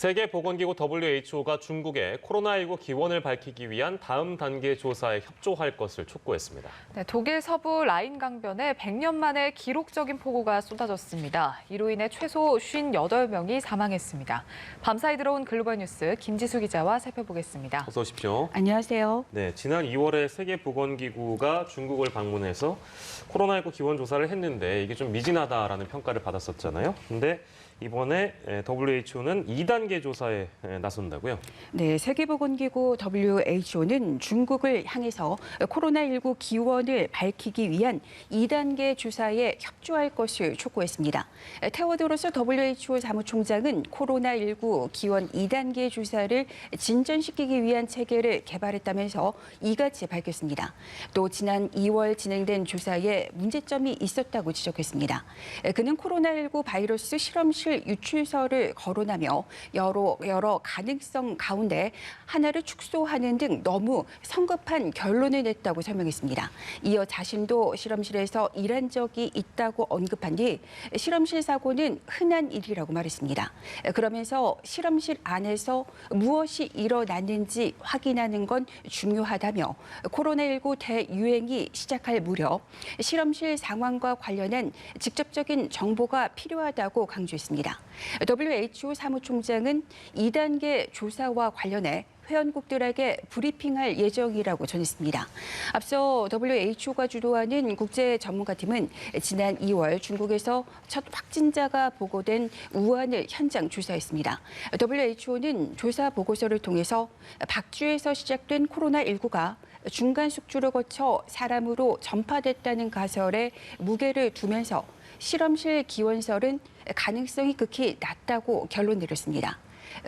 세계보건기구 WHO가 중국에 코로나19 기원을 밝히기 위한 다음 단계 조사에 협조할 것을 촉구했습니다. 네, 독일 서부 라인 강변에 100년 만에 기록적인 폭우가 쏟아졌습니다. 이로 인해 최소 58명이 사망했습니다. 밤사이 들어온 글로벌 뉴스 김지수 기자와 살펴보겠습니다. 어서 오십시오. 안녕하세요. 네, 지난 2월에 세계보건기구가 중국을 방문해서 코로나19 기원 조사를 했는데 이게 좀 미진하다라는 평가를 받았었잖아요. 근데 이번에 WHO는 2단계 조사에 나선다고요? 네, 세계보건기구 WHO는 중국을 향해서 코로나19 기원을 밝히기 위한 2단계 조사에 협조할 것을 촉구했습니다. 테워드로스 WHO 사무총장은 코로나19 기원 2단계 조사를 진전시키기 위한 체계를 개발했다면서 이같이 밝혔습니다. 또 지난 2월 진행된 조사에 문제점이 있었다고 지적했습니다. 그는 코로나19 바이러스 실험실 유출설을 거론하며 여러 가능성 가운데 하나를 축소하는 등 너무 성급한 결론을 냈다고 설명했습니다. 이어 자신도 실험실에서 일한 적이 있다고 언급한 뒤 실험실 사고는 흔한 일이라고 말했습니다. 그러면서 실험실 안에서 무엇이 일어났는지 확인하는 건 중요하다며 코로나19 대유행이 시작할 무렵 실험실 상황과 관련한 직접적인 정보가 필요하다고 강조했습니다. WHO 사무총장은 2단계 조사와 관련해 회원국들에게 브리핑할 예정이라고 전했습니다. 앞서 WHO가 주도하는 국제 전문가팀은 지난 2월 중국에서 첫 확진자가 보고된 우한을 현장 조사했습니다. WHO는 조사 보고서를 통해서 박주에서 시작된 코로나19가 중간 숙주를 거쳐 사람으로 전파됐다는 가설에 무게를 두면서 실험실 기원설은 가능성이 극히 낮다고 결론 내렸습니다.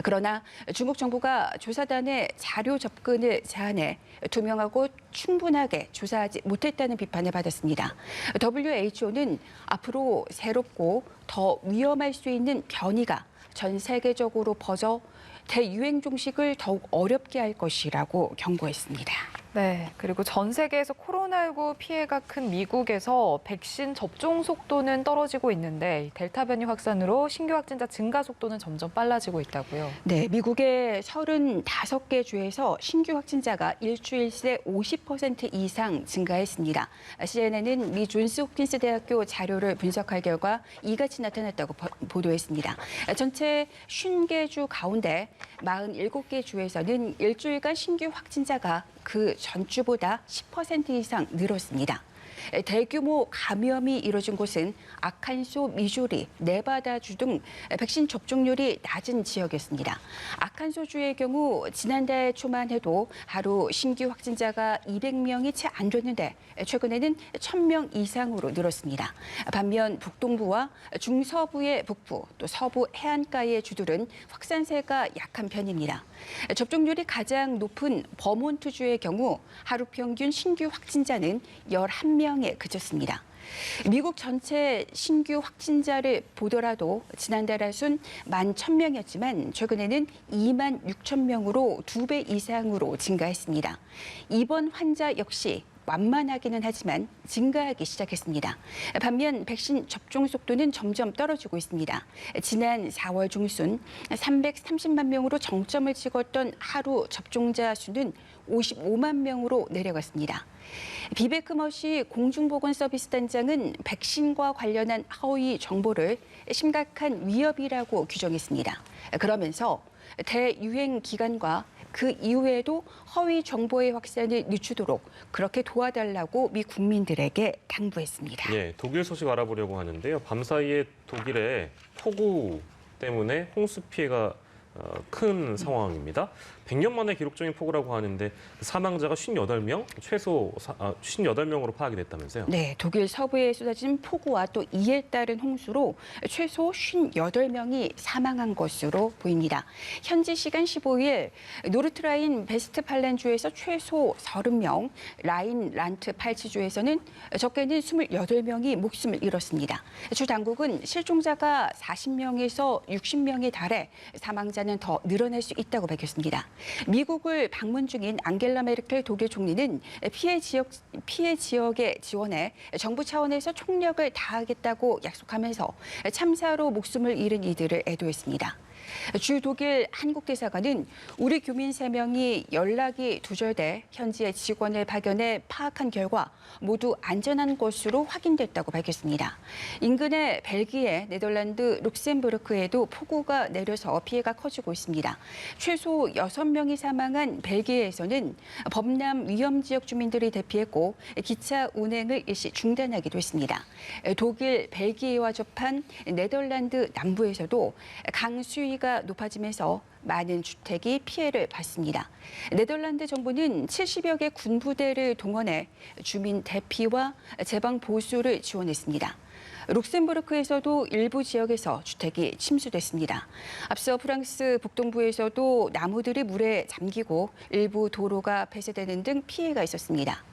그러나 중국 정부가 조사단의 자료 접근을 제한해 투명하고 충분하게 조사하지 못했다는 비판을 받았습니다. WHO는 앞으로 새롭고 더 위험할 수 있는 변이가 전 세계적으로 퍼져 대유행 종식을 더욱 어렵게 할 것이라고 경고했습니다. 네, 그리고 전 세계에서 코로나19 피해가 큰 미국에서 백신 접종 속도는 떨어지고 있는데 델타 변이 확산으로 신규 확진자 증가 속도는 점점 빨라지고 있다고요. 네, 미국의 35개 주에서 신규 확진자가 일주일 새 50% 이상 증가했습니다. CNN은 미 존스 홉킨스 대학교 자료를 분석할 결과 이같이 나타났다고 보도했습니다. 전체 50개 주 가운데 47개 주에서는 일주일간 신규 확진자가 그 전주보다 10% 이상 늘었습니다. 대규모 감염이 이뤄진 곳은 아칸소, 미주리, 네바다주 등 백신 접종률이 낮은 지역이었습니다. 아칸소주의 경우 지난달 초만 해도 하루 신규 확진자가 200명이 채 안 됐는데 최근에는 1000명 이상으로 늘었습니다. 반면 북동부와 중서부의 북부, 또 서부 해안가의 주들은 확산세가 약한 편입니다. 접종률이 가장 높은 버몬트주의 경우 하루 평균 신규 확진자는 11명에 그쳤습니다. 미국 전체 신규 확진자를 보더라도 지난달 하순 11,000명이었지만 최근에는 26,000명으로 2배 이상으로 증가했습니다. 입원 환자 역시 완만하기는 하지만 증가하기 시작했습니다. 반면 백신 접종 속도는 점점 떨어지고 있습니다. 지난 4월 중순 330만 명으로 정점을 찍었던 하루 접종자 수는 55만 명으로 내려갔습니다. 비베크머시 공중보건서비스단장은 백신과 관련한 허위 정보를 심각한 위협이라고 규정했습니다. 그러면서 대유행 기간과 그 이후에도 허위 정보의 확산을 늦추도록 그렇게 도와달라고 미 국민들에게 당부했습니다. 네, 독일 소식 알아보려고 하는데요. 밤사이에 독일에 폭우 때문에 홍수 피해가 큰 상황입니다. 100년 만에 기록적인 폭우라고 하는데 사망자가 58명, 최소 58명으로 파악이 됐다면서요? 네, 독일 서부에 쏟아진 폭우와 또 이에 따른 홍수로 최소 58명이 사망한 것으로 보입니다. 현지 시간 15일 노르트라인 베스트팔렌주에서 최소 30명, 라인란트 팔치주에서는 적게는 28명이 목숨을 잃었습니다. 주 당국은 실종자가 40명에서 60명에 달해 사망자는 더 늘어날 수 있다고 밝혔습니다. 미국을 방문 중인 앙겔라 메르켈 독일 총리는 피해 지역에 지원해 정부 차원에서 총력을 다하겠다고 약속하면서 참사로 목숨을 잃은 이들을 애도했습니다. 주 독일 한국 대사관은 우리 교민 3명이 연락이 두절돼 현지의 직원을 파견해 파악한 결과 모두 안전한 것으로 확인됐다고 밝혔습니다. 인근의 벨기에, 네덜란드, 룩셈부르크에도 폭우가 내려서 피해가 커지고 있습니다. 최소 6명이 사망한 벨기에에서는 범람 위험 지역 주민들이 대피했고 기차 운행을 일시 중단하기도 했습니다. 독일, 벨기에와 접한 네덜란드 남부에서도 강수위가 높아지면서 많은 주택이 피해를 봤습니다. 네덜란드 정부는 70여 개 군부대를 동원해 주민 대피와 재방 보수를 지원했습니다. 룩셈부르크에서도 일부 지역에서 주택이 침수됐습니다. 앞서 프랑스 북동부에서도 나무들이 물에 잠기고 일부 도로가 폐쇄되는 등 피해가 있었습니다.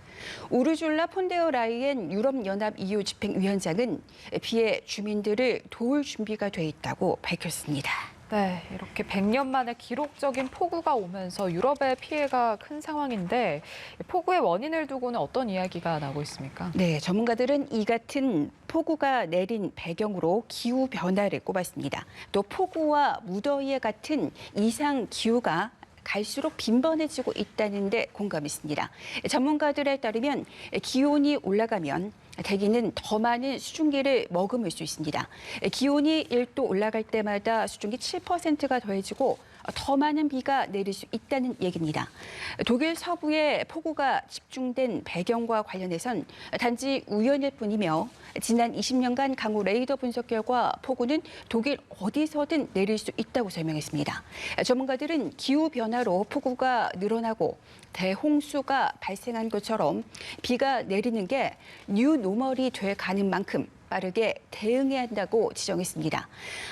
우르줄라 폰데어 라이엔 유럽연합 EU 집행위원장은 피해 주민들을 도울 준비가 돼 있다고 밝혔습니다. 네, 이렇게 100년 만에 기록적인 폭우가 오면서 유럽의 피해가 큰 상황인데 폭우의 원인을 두고는 어떤 이야기가 나오고 있습니까? 네, 전문가들은 이 같은 폭우가 내린 배경으로 기후 변화를 꼽았습니다. 또 폭우와 무더위에 같은 이상 기후가 갈수록 빈번해지고 있다는 데 공감했습니다. 전문가들에 따르면 기온이 올라가면 대기는 더 많은 수증기를 머금을 수 있습니다. 기온이 1도 올라갈 때마다 수증기 7%가 더해지고 더 많은 비가 내릴 수 있다는 얘기입니다. 독일 서부에 폭우가 집중된 배경과 관련해선 단지 우연일 뿐이며 지난 20년간 강우 레이더 분석 결과 폭우는 독일 어디서든 내릴 수 있다고 설명했습니다. 전문가들은 기후 변화로 폭우가 늘어나고 대홍수가 발생한 것처럼 비가 내리는 게 뉴노멀이 돼 가는 만큼 빠르게 대응해야 한다고 지적했습니다.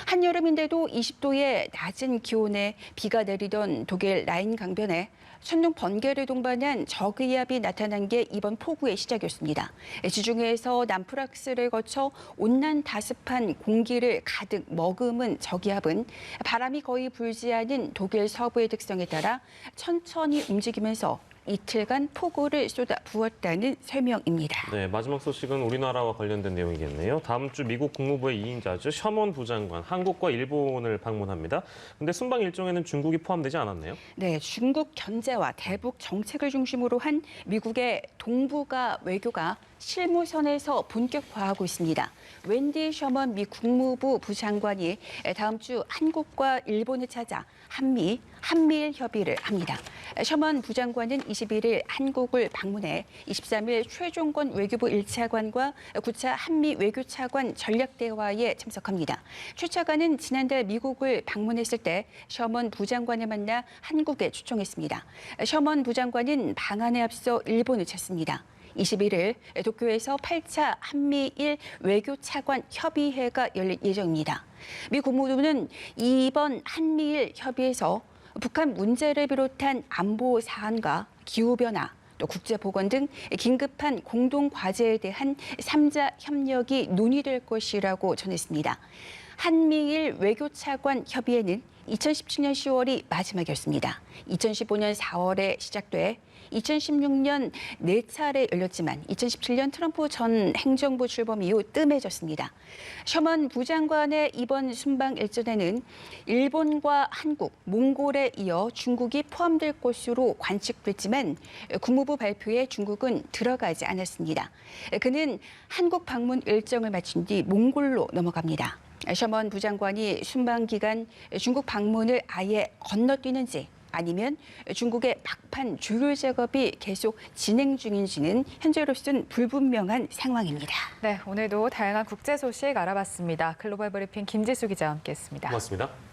한여름인데도 20도의 낮은 기온에 비가 내리던 독일 라인 강변에 천둥 번개를 동반한 저기압이 나타난 게 이번 폭우의 시작이었습니다. 지중해에서 남프락스를 거쳐 온난 다습한 공기를 가득 머금은 저기압은 바람이 거의 불지 않은 독일 서부의 특성에 따라 천천히 움직이면서 이틀간 폭우를 쏟아 부었다는 설명입니다. 네, 마지막 소식은 우리나라와 관련된 내용이겠네요. 다음 주 미국 국무부의 2인자죠. 셔먼 부장관, 한국과 일본을 방문합니다. 근데 순방 일정에는 중국이 포함되지 않았네요. 네, 중국 견제와 대북 정책을 중심으로 한 미국의 동북아 외교가 실무선에서 본격화하고 있습니다. 웬디 셔먼 미 국무부 부장관이 다음 주 한국과 일본을 찾아 한미일 협의를 합니다. 셔먼 부장관은 21일 한국을 방문해 23일 최종권 외교부 1차관과 9차 한미 외교차관 전략대화에 참석합니다. 최 차관은 지난달 미국을 방문했을 때 셔먼 부장관을 만나 한국에 초청했습니다. 셔먼 부장관은 방한에 앞서 일본을 찾습니다. 21일 도쿄에서 8차 한미일 외교차관 협의회가 열릴 예정입니다. 미 국무부는 이번 한미일 협의에서 북한 문제를 비롯한 안보 사안과 기후변화, 또 국제보건 등 긴급한 공동과제에 대한 3자 협력이 논의될 것이라고 전했습니다. 한미일 외교차관 협의회는 2017년 10월이 마지막이었습니다. 2015년 4월에 시작돼 2016년 4차례 열렸지만 2017년 트럼프 전 행정부 출범 이후 뜸해졌습니다. 셔먼 부장관의 이번 순방 일정에는 일본과 한국, 몽골에 이어 중국이 포함될 것으로 관측됐지만 국무부 발표에 중국은 들어가지 않았습니다. 그는 한국 방문 일정을 마친 뒤 몽골로 넘어갑니다. 셔먼 부장관이 순방 기간 중국 방문을 아예 건너뛰는지 아니면 중국의 막판 조율 작업이 계속 진행 중인지는 현재로서는 불분명한 상황입니다. 네, 오늘도 다양한 국제 소식 알아봤습니다. 글로벌 브리핑 김지수 기자와 함께했습니다. 고맙습니다.